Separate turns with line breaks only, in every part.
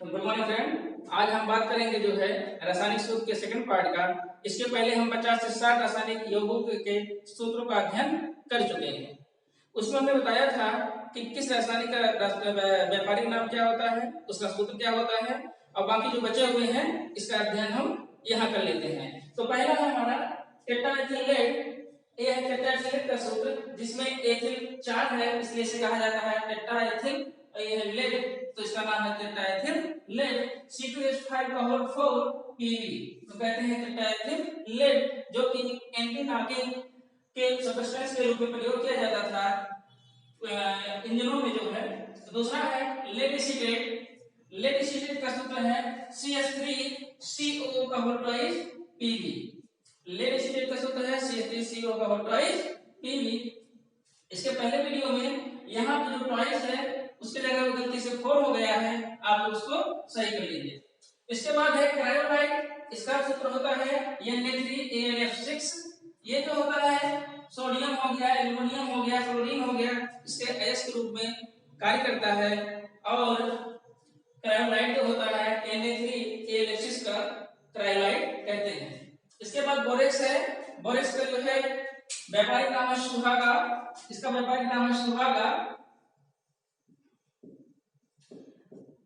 Good morning friend. आज हम बात करेंगे जो है रासायनिक सूत्र के सेकंड पार्ट का। इसके पहले हम 50 से 60 रासायनिक यौगों के सूत्रों का अध्ययन कर चुके हैं। उसमें हमने बताया था कि किस रासायनिक का व्यापारिक नाम क्या होता है, उसका सूत्र क्या होता है, और बाकी जो बचे हुए हैं इसका अध्ययन हम यहाँ कर लेते हैं। तो पहला है हमारा टेट्राएथिल लेड। ये है टेट्राएथिल लेड का सूत्र, जिसमें एथिल 4 है, इसलिए इसे कहा जाता है टेट्राएथिल। ये है लेड, तो इसका नाम है टेट्राएथिल लेड। C2H5 का होल 4 Pb, तो कहते हैं टेट्राएथिल लेड, जो कि एंटी नॉकिंग के सब्सटेंस के रूप में प्रयोग किया जाता था इंजनों में जो है। तो दूसरा है लेड एसीटेट। लेड एसीटेट का सूत्र है CH3CO का whole twice Pb। Lead acetate का सूत्र है CH3CO का होल ट्वाइस Pb। इसके पहले वीडियो में यहाँ पे जो ट्वाइस है उसके जगह वो गलती से 4 हो गया है, आप लोग उसको सही कर लीजिए। इसके बाद है क्रायोलाइट। इसका सूत्र होता है Na3AlF6। ये जो होता है सोडियम हो गया, एल्युमिनियम हो गया, क्लोरीन हो गया, इसके अयस्क के रूप में कार्य करता है। और क्रायोलाइट जो होता है Na3AlF6 का क्रायोलाइट कहते हैं। इसके बाद बोरेक्स है। बोरेक्स का जो है व्यापारिक नाम है सुहागा। इसका व्यापारिक नाम है सुहागा।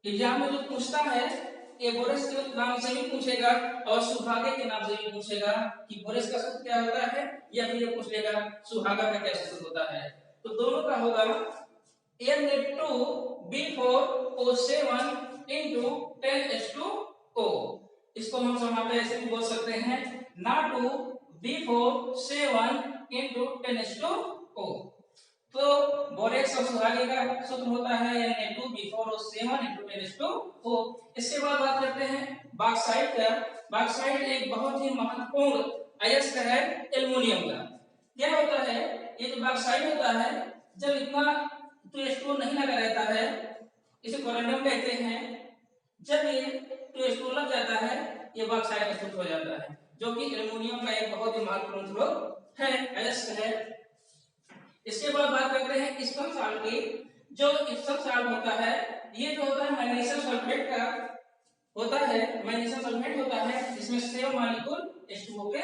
एग्जाम में जो पूछता है ये बोरेक्स के नाम से भी पूछेगा और सुहागे के नाम से भी पूछेगा कि बोरेक्स का सूत्र क्या होता है, या फिर ये पूछ लेगा सुहागा का क्या सूत्र होता है। तो दोनों का होगा Na2B4O7 into 10H2O। इसको हम समाप्त ऐसे भी बोल सकते हैं Na2B4O7 into 10H2O। तो बोरेक्स और सुहागे का सूत्र होता है Na2B4O7 into 10H2O। इसके बाद बात करते हैं बॉक्साइट का। बॉक्साइट एक बहुत ही महत्वपूर्ण अयस्क है एल्युमिनियम का। क्या होता है, ये जो बॉक्साइट होता है जब इतना H2O नहीं लगा रहता है, इसे कोरेंडम कहते हैं। जब ये H2O लग जाता है ये बॉक्साइट का सूत्र हो जाता है, जो कि एल्युमिनियम का एक बहुत ही महत्वपूर्ण स्रोत है, अयस्क है। इसके बाद बात करते हैं इप्सम साल्ट की। जो इप्सम साल्ट होता है ये जो होता है मैग्नीशियम सल्फेट का होता है। मैग्नीशियम सल्फेट होता है, इसमें 7 मॉलिक्यूल H2O के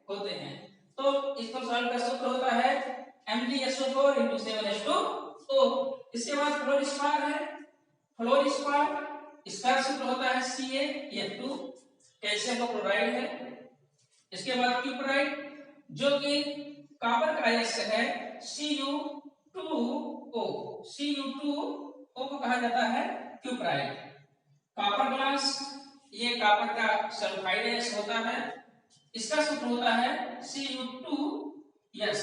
होते हैं। तो इप्सम साल्ट का सूत्र होता है MgSO4 into 7H2O। इसके बाद फ्लोरिस्पार है। फ्लोरिस्पार इसका सूत्र होता है CaF2, कैल्शियम का क्लोराइड है। इसके बाद क्यूपराइड जो कि कॉपर का अयस्क है Cu2O। Cu2O को कहा जाता है क्यूपराइड। कॉपर ग्लास ये कॉपर का सल्फाइड अयस्क होता है, इसका सूत्र होता है Cu2S।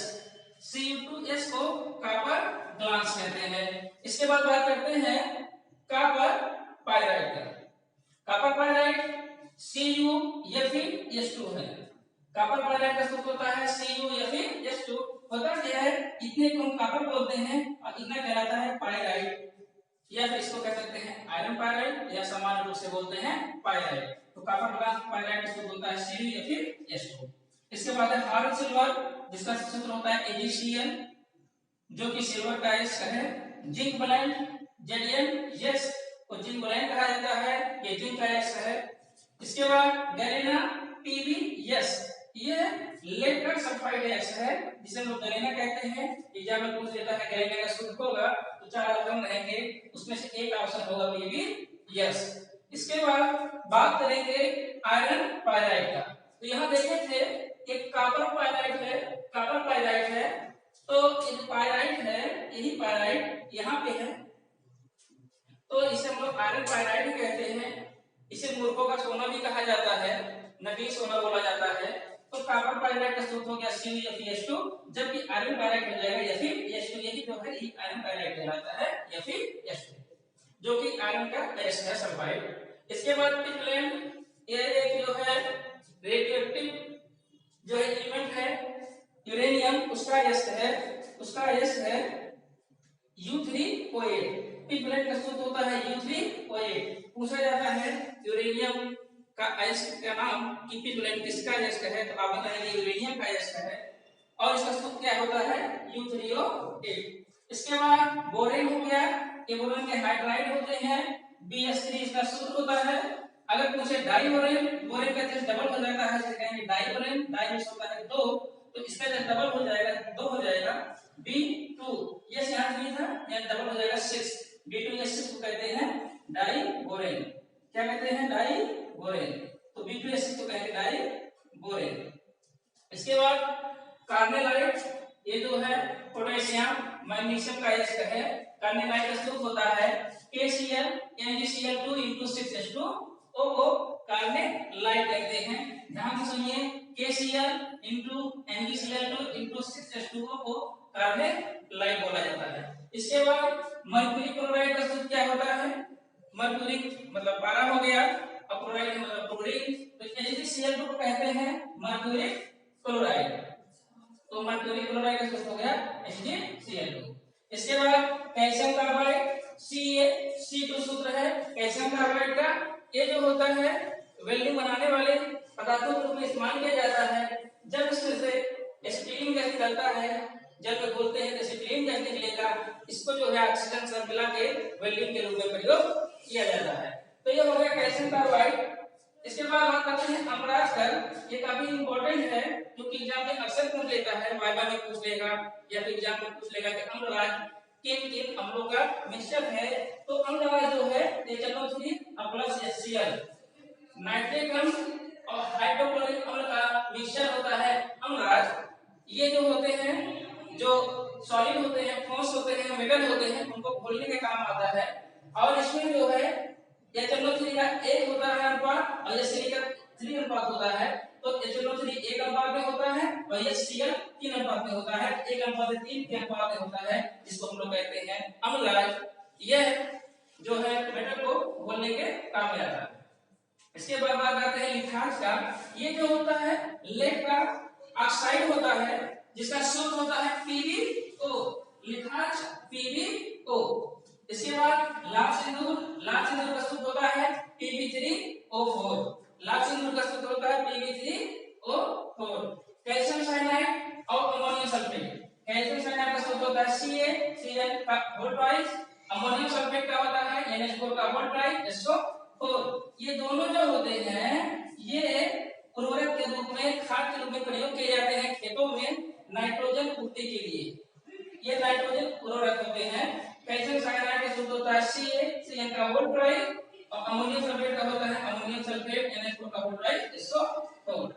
Cu2S को कॉपर ग्लास कहते हैं। इसके बाद बात करते हैं कॉपर पाइराइट का। कॉपर पाइराइट CuFeS2 है। कॉपर पाइराइट का सूत्र होता है CuFeS2। होता क्या है, इतने को हम कॉपर बोलते हैं और इतना कहलाता है पाइराइट, या फिर इसको कह सकते हैं आयरन पाइराइट, या सामान्य रूप से बोलते हैं पाइराइट। तो कॉपर पाइराइट का सूत्र होता है CuFeS2। इसके बाद है हार्ड सिल्वर, जिसका सूत्र होता है AgCl, जो कि सिल्वर का अयस्क है। जिंक ब्लेंड Zn को जिंक ब्लेंड कहा जाता है, ये जिंक का अयस्क है। इसके बाद गैलेना PbS, ये लेड का सल्फाइड अयस्क है, जिसे हम लोग गैलेना कहते हैं। एग्जाम में पूछ लेता है गैलेना का सूत्र होगा तो 4 ऑप्शन रहेंगे, उसमें से एक ऑप्शन होगा PbS। इसके बाद बात करेंगे आयरन पाइराइट का। तो यहाँ देखे थे एक कॉपर पाइराइट है, कॉपर पाइराइट है। तो ये पाइराइट है, यही पाइराइट यहाँ पे है, तो इसे हम लोग आयरन पाइराइट कहते हैं। इसे मूर्खों का सोना भी कहा जाता है, नकली सोना बोला जाता है। तो कॉपर पाइराइट का सूत्र हो गया CuFeS2, जबकि आयरन पाइराइट हो जाएगा Fe2। यही जो है यही आयरन पाइराइट कहलाता है, Fe2, जो कि आयरन का अयस्क है सल्फाइड। इसके बाद पिटलैंड, ये एक जो है रेडियोएक्टिव जो एलिमेंट है यूरेनियम, उसका अयस्क है, उसका अयस्क है U3O8। पिटलैंड का सूत्र होता है U3O8। पूछा जाता है यूरेनियम का अयस्क का नाम कि पिटलैंड किसका अयस्क है, तो आप बताएंगे यूरेनियम का अयस्क है, और इसका सूत्र क्या होता है U3O8। इसके बाद बोरेन हो गया, ये बोरेन के हाइड्राइड होते हैं BH3 इसका सूत्र होता है। अगर पूछे डाई बोरेन, बोरेन का जैसे डबल हो जाता है, जैसे कहेंगे डाई बोरेन, डाई मिक्स होता है 2, तो इसका जब डबल हो जाएगा 2 हो जाएगा B2, ये यहाँ 3 था, यहाँ डबल हो जाएगा 6, B2H6 को कहते हैं डाई बोरेन। क्या कहते हैं? Diborane. तो B2H6 को कहेंगे डाई बोरेन। इसके बाद कार्नेलाइट, ये जो है पोटेशियम मैग्नीशियम का एस्टर है। कार्नेलाइट का सूत्र होता है KCl NaCl2 6H2O को कार्नेलाइट कहते हैं। ध्यान से सुनिए, KCl NaCl2 6H2O को कार्नेलाइट बोला जाता है। इसके बाद मर्क्यूरी क्लोराइड का सूत्र क्या होता है? मर्क्यूरी मतलब 12 हो गया, और क्लोराइड मतलब क्लोरीन, तो NaCl2 को कहते हैं मर्क्यूरी क्लोराइड। तो मर्क्यूरी क्लोराइड का सूत्र हो गया HgCl2। इसके बाद कैल्शियम कार्बाइड CaC2 सूत्र है कैल्शियम कार्बाइड का। ये जो होता है वेल्डिंग बनाने वाले पदार्थों के रूप में इस्तेमाल किया जाता है। जब इसमें से एसिटिलीन गैस निकलता है, जब में बोलते हैं तो एसिटिलीन गैस निकलेगा, इसको जो है ऑक्सीजन से मिला के वेल्डिंग के रूप में प्रयोग किया जाता है। तो ये हो गया कैल्शियम कार्बाइड। इसके बाद बात करते हैं अमराज कर। ये काफी इंपॉर्टेंट है क्योंकि एग्जाम में अक्सर पूछ लेता है, वाइवा में पूछ लेगा या फिर एग्जाम में पूछ लेगा कि अम्लराज किन किन अम्लों का मिक्सचर है। तो अम्लराज जो है HNO3 प्लस HCl, नाइट्रिक अम्ल और हाइड्रोक्लोरिक अम्ल का मिक्सचर होता है अम्लराज। ये जो होते हैं, जो सॉलिड होते हैं, ठोस होते हैं, मेटल होते हैं, उनको घोलने के काम आता है। और इसमें जो है HNO3 का 1 होता है अनुपात और HCl का 3 अनुपात होता है। तो HNO3 1 अनुपात में होता है और HCl 3 अनुपात में होता है। 1:3 के अनुपात में होता है, जिसको हम लोग कहते हैं अम्लराज। यह जो है मेटल को घोलने के काम में आता है। इसके बाद बात करते हैं लिथाज का। ये जो होता है लेड का ऑक्साइड होता है, जिसका सूत्र होता है PbO, लिथाज PbO। इसके बाद लाल सिंदूर का सूत्र होता है Pb3O4, लाल सिंदूर का सूत्र होता है Pb3O4। कैल्शियम साइनाइड और अमोनियम सल्फेट, कैल्शियम साइनाइड का सूत्र होता है CaCl का होल ट्वाइस, अमोनियम सल्फेट का होता है NH4 का होल ट्वाइस SO4। ये दोनों जो होते हैं ये उर्वरक के रूप में, खाद के रूप में प्रयोग किए जाते हैं खेतों में नाइट्रोजन पूर्ति के लिए। ये नाइट्रोजन उर्वरक होते हैं। कैल्शियम साइनाइड का सूत्र होता है CaCl का होल ट्वाइस और अमोनियम सल्फेट का होता है अमोनियम सल्फेट NH4 का होल ट्वाइस SO4।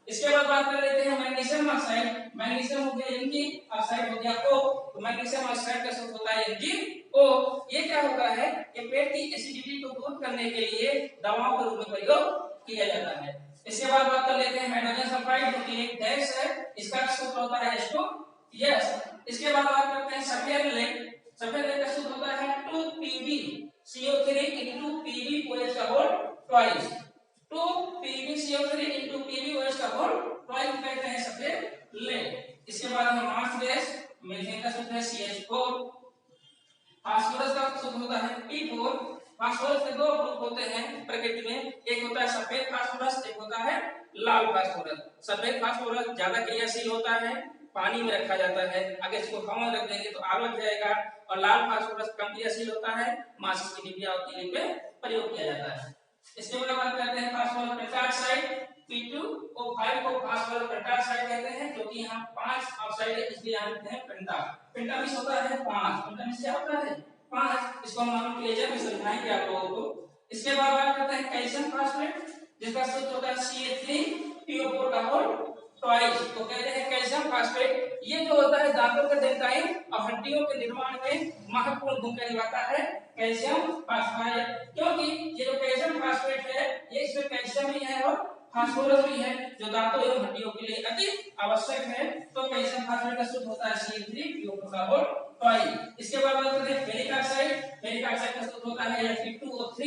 इसके बाद बात कर लेते हैं मैग्नीशियम ऑक्साइड। मैग्नीशियम हो गया Mg, ऑक्साइड हो गया O, तो मैग्नीशियम ऑक्साइड का सूत्र होता है MgO। ये क्या होता है कि पेट की एसिडिटी को दूर करने के लिए दवाओं के रूप में प्रयोग किया जाता है। इसके बाद बात कर लेते हैं हाइड्रोजन सल्फाइड, जो कि एक गैस है, इसका सूत्र होता है H2। इसके बाद बात करते हैं सफेद लेड। सफेद लेड का सूत्र होता है 2PbCO3 PbOH का होल ट्वाइस, 2PbCO3 PbOH का होल ट्वाइस कहते हैं सफेद लेड। इसके बाद हम मार्क्स गैस, मीथेन का सूत्र है CH4। फास्फोरस का सूत्र होता है P4। फास्फोरस के दो ग्रुप होते हैं प्रकृति में, एक होता है सफेद फास्फोरस, एक होता है लाल फास्फोरस। सफेद फास्फोरस ज्यादा क्रियाशील होता है, पानी में रखा जाता है, अगर इसको हवा में रख देंगे तो आग लग जाएगा। और लाल फास्फोरस कम क्रियाशील होता है, माचिस की डिबिया और तीली पे प्रयोग किया जाता है। इसके बाद बात करते हैं फास्फोरस पेंटाऑक्साइड, P2O5 को फास्फोरस पेंटाऑक्साइड कहते हैं, क्योंकि यहाँ 5 ऑक्साइड है इसलिए यहाँ लिखते हैं पेंटा। पेंटा मिस होता है 5, पेंटा मिस क्या होता है 5, इसको हम नॉमेनक्लेचर में समझाएंगे आप लोगों को। इसके बाद बात करते हैं कैल्शियम फास्फेट, जिसका सूत्र होता है Ca3PO4 का होल ट्वाइस, तो कहते हैं कैल्शियम फास्फेट। ये जो होता है दांतों के डेंटाइन और हड्डियों के निर्माण में महत्वपूर्ण भूमिका निभाता है कैल्शियम फास्फाइड, क्योंकि ये जो कैल्शियम फास्फेट है ये इसमें कैल्शियम भी है और फास्फोरस भी है, जो दांतों एवं हड्डियों के लिए अति आवश्यक है। तो कैल्शियम फास्फेट का सूत्र होता है Ca3PO4 का होल ट्वाइस। इसके बाद बात करते हैं फेरिक ऑक्साइड। फेरिक ऑक्साइड का सूत्र होता है Fe2O3।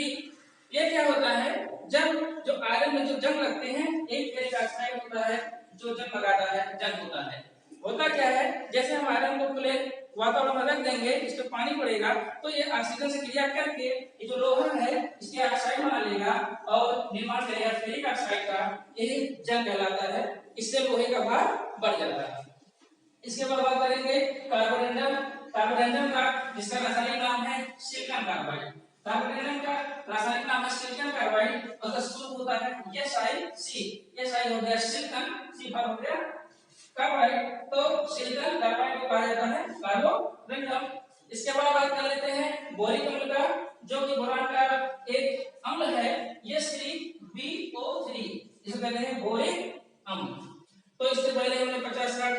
ये क्या होता है, जब जो आयरन में जो जंग लगते हैं, एक फेरिक ऑक्साइड होता है जो जंग लगाता है, जंग होता है। होता क्या है, जैसे हम आयरन को खुले वातावरण में रख देंगे, इस पे पानी पड़ेगा तो ये ऑक्सीजन से क्रिया करके ये जो लोहा है इसके ऑक्साइड बना लेगा और निर्माण करेगा फेरिक ऑक्साइड का, यही जंग कहलाता है। इससे लोहे का भार बढ़ जाता है। इसके बाद बात करेंगे कार्बोरेंडम। कार्बोरेंडम का जिसका रासायनिक नाम है सिलिकॉन कार्बाइड। हाइड्रोजन का रासायनिक नाम है सिलिकॉन कार्बाइड, उसका सूत्र होता है SiC। Si हो गया सिलिकॉन, C हो गया कार्बाइड, तो सिलिकॉन कार्बाइड को कहा जाता है कार्बोरेंडम। इसके बाद बात कर लेते हैं बोरिक अम्ल का, जो कि बोरान का एक अम्ल है, ये BO3, इसे कहते हैं बोरिक अम्ल। तो इससे पहले हमने 50-60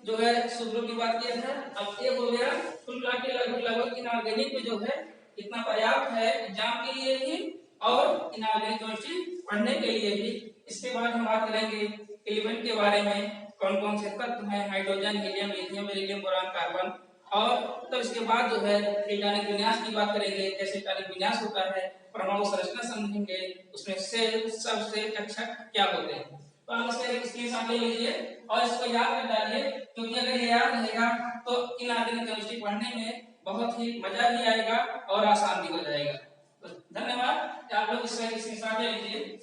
जो है सूत्रों की बात किया था। अब एक हो गया कुल मिला के लगभग इनऑर्गेनिक में जो है इतना पर्याप्त है एग्जाम के लिए भी और इनऑर्गेनिक केमिस्ट्री पढ़ने के लिए भी। इसके बाद हम बात करेंगे एलिमेंट के बारे में, कौन कौन से तत्व हैं, hydrogen, helium, lithium, beryllium, boron, carbon. और तो इसके बाद जो है इलेक्ट्रॉनिक विन्यास की बात करेंगे, कैसे इलेक्ट्रॉनिक विन्यास होता है, परमाणु संरचना समझेंगे, उसमें सेल सबसे अच्छा क्या होते हैं। तो आप इसका एक स्क्रीनशॉट ले लीजिए और इसको याद कर डालिए, क्योंकि अगर ये याद रहेगा तो इनऑर्गेनिक केमिस्ट्री पढ़ने में बहुत ही मजा भी आएगा और आसान भी हो जाएगा। तो धन्यवाद, आप लोग इसका एक स्क्रीनशॉट ले लीजिए।